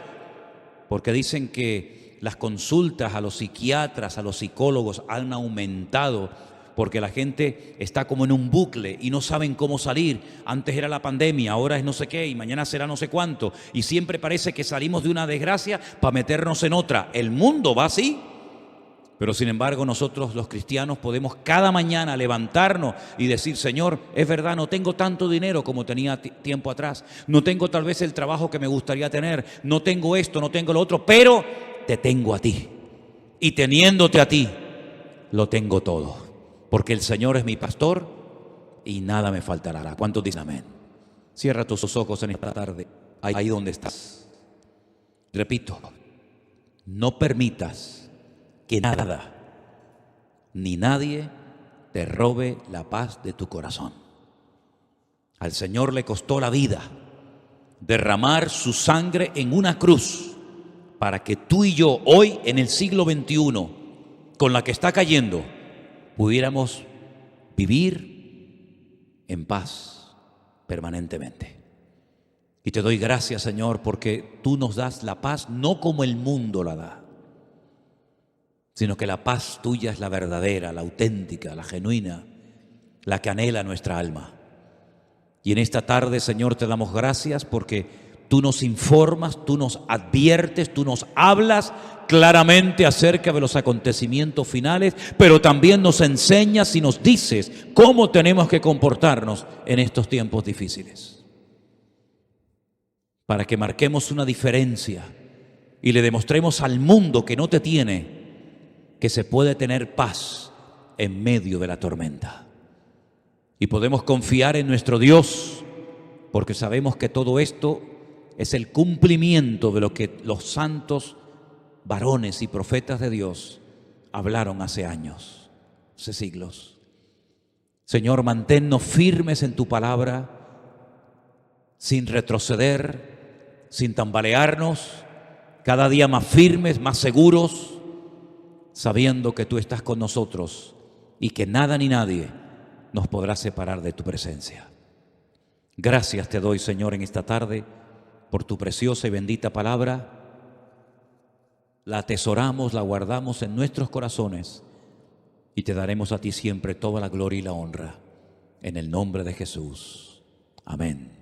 porque dicen que las consultas a los psiquiatras, a los psicólogos han aumentado porque la gente está como en un bucle y no saben cómo salir. Antes era la pandemia, ahora es no sé qué y mañana será no sé cuánto, y siempre parece que salimos de una desgracia para meternos en otra. El mundo va así. Pero sin embargo nosotros los cristianos podemos cada mañana levantarnos y decir, Señor, es verdad, no tengo tanto dinero como tenía tiempo atrás, no tengo tal vez el trabajo que me gustaría tener, no tengo esto, no tengo lo otro, pero te tengo a ti. Y teniéndote a ti, lo tengo todo, porque el Señor es mi pastor y nada me faltará. ¿Cuántos dicen amén? Cierra tus ojos en esta tarde, ahí donde estás. Repito, no permitas que nada ni nadie te robe la paz de tu corazón. Al Señor le costó la vida derramar su sangre en una cruz para que tú y yo hoy en el siglo XXI, con la que está cayendo, pudiéramos vivir en paz permanentemente. Y te doy gracias, Señor, porque tú nos das la paz no como el mundo la da, sino que la paz tuya es la verdadera, la auténtica, la genuina, la que anhela nuestra alma. Y en esta tarde, Señor, te damos gracias porque tú nos informas, tú nos adviertes, tú nos hablas claramente acerca de los acontecimientos finales, pero también nos enseñas y nos dices cómo tenemos que comportarnos en estos tiempos difíciles. para que marquemos una diferencia y le demostremos al mundo que no te tiene que se puede tener paz en medio de la tormenta. Y podemos confiar en nuestro Dios, porque sabemos que todo esto es el cumplimiento de lo que los santos varones y profetas de Dios hablaron hace años, hace siglos. Señor, manténnos firmes en tu palabra, sin retroceder, sin tambalearnos, cada día más firmes, más seguros, sabiendo que tú estás con nosotros y que nada ni nadie nos podrá separar de tu presencia. Gracias te doy, Señor, en esta tarde por tu preciosa y bendita palabra. La atesoramos, la guardamos en nuestros corazones y te daremos a ti siempre toda la gloria y la honra. En el nombre de Jesús. Amén.